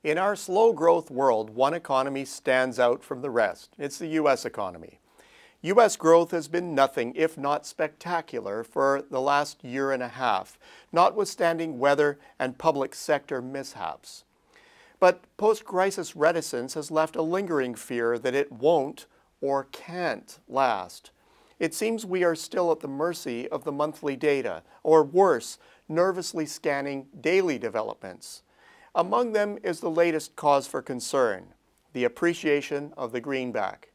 In our slow growth world, one economy stands out from the rest. It's the U.S. economy. U.S. growth has been nothing if not spectacular for the last year and a half, notwithstanding weather and public sector mishaps. But post-crisis reticence has left a lingering fear that it won't or can't last. It seems we are still at the mercy of the monthly data, or worse, nervously scanning daily developments. Among them is the latest cause for concern, the appreciation of the greenback.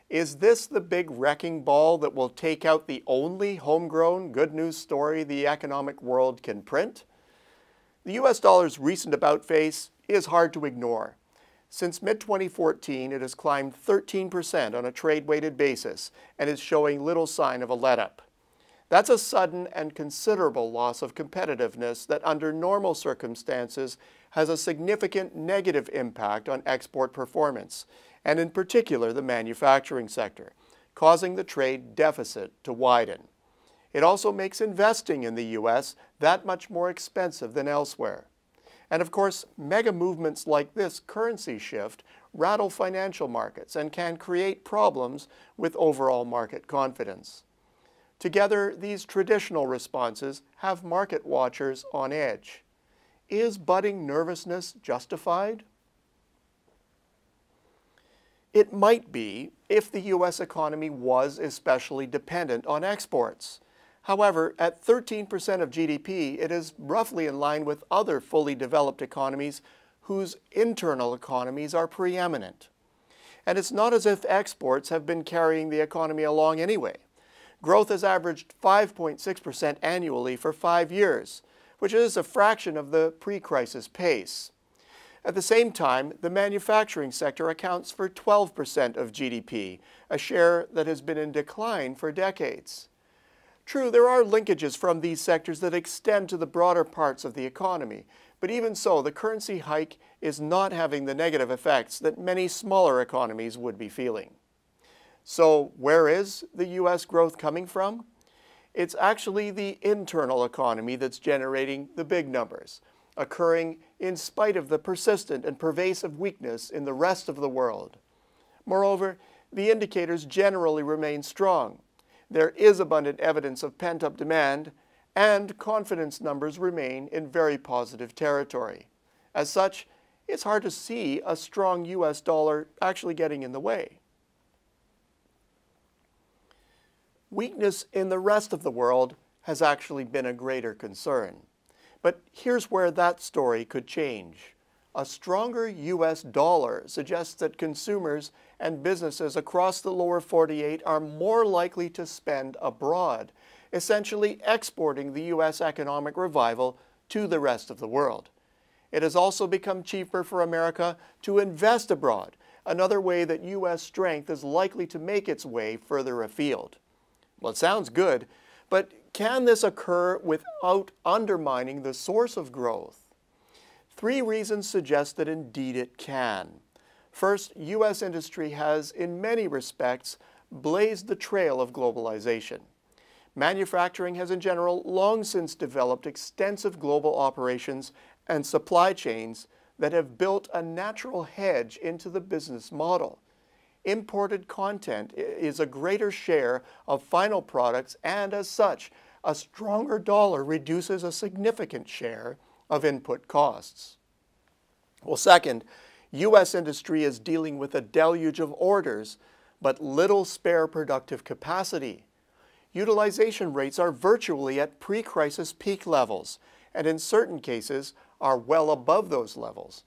Is this the big wrecking ball that will take out the only homegrown good news story the economic world can print? The US dollar's recent about-face is hard to ignore. Since mid-2014, it has climbed 13% on a trade-weighted basis and is showing little sign of a let-up. That's a sudden and considerable loss of competitiveness that under normal circumstances has a significant negative impact on export performance, and in particular the manufacturing sector, causing the trade deficit to widen. It also makes investing in the U.S. that much more expensive than elsewhere. And of course, mega movements like this currency shift rattle financial markets and can create problems with overall market confidence. Together, these traditional responses have market watchers on edge. Is budding nervousness justified? It might be if the U.S. economy was especially dependent on exports. However, at 13% of GDP, it is roughly in line with other fully developed economies whose internal economies are preeminent. And it's not as if exports have been carrying the economy along anyway. Growth has averaged 5.6% annually for 5 years, which is a fraction of the pre-crisis pace. At the same time, the manufacturing sector accounts for 12% of GDP, a share that has been in decline for decades. True, there are linkages from these sectors that extend to the broader parts of the economy, but even so, the currency hike is not having the negative effects that many smaller economies would be feeling. So where is the U.S. growth coming from? It's actually the internal economy that's generating the big numbers, occurring in spite of the persistent and pervasive weakness in the rest of the world. Moreover, the indicators generally remain strong. There is abundant evidence of pent-up demand, and confidence numbers remain in very positive territory. As such, it's hard to see a strong U.S. dollar actually getting in the way. Weakness in the rest of the world has actually been a greater concern. But here's where that story could change. A stronger U.S. dollar suggests that consumers and businesses across the lower 48 are more likely to spend abroad, essentially exporting the U.S. economic revival to the rest of the world. It has also become cheaper for America to invest abroad, another way that U.S. strength is likely to make its way further afield. Well, it sounds good, but can this occur without undermining the source of growth? 3 reasons suggest that indeed it can. First, U.S. industry has, in many respects, blazed the trail of globalization. Manufacturing has in general long since developed extensive global operations and supply chains that have built a natural hedge into the business model. Imported content is a greater share of final products, and as such, a stronger dollar reduces a significant share of input costs. Well, second, U.S. industry is dealing with a deluge of orders, but little spare productive capacity. Utilization rates are virtually at pre-crisis peak levels, and in certain cases are well above those levels.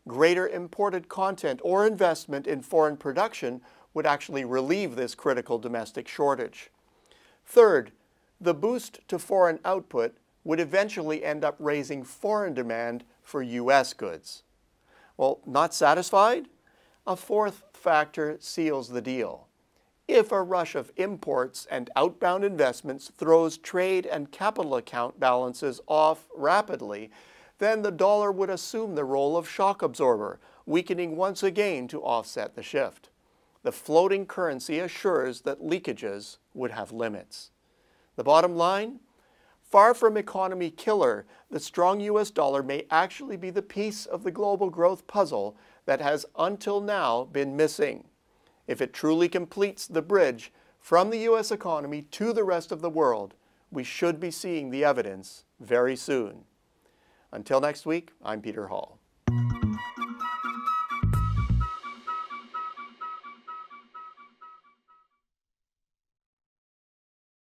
Greater imported content or investment in foreign production would actually relieve this critical domestic shortage. Third, the boost to foreign output would eventually end up raising foreign demand for U.S. goods. Well, not satisfied? A fourth factor seals the deal. If a rush of imports and outbound investments throws trade and capital account balances off rapidly, then the dollar would assume the role of shock absorber, weakening once again to offset the shift. The floating currency assures that leakages would have limits. The bottom line? Far from economy killer, the strong US dollar may actually be the piece of the global growth puzzle that has until now been missing. If it truly completes the bridge from the US economy to the rest of the world, we should be seeing the evidence very soon. Until next week, I'm Peter Hall.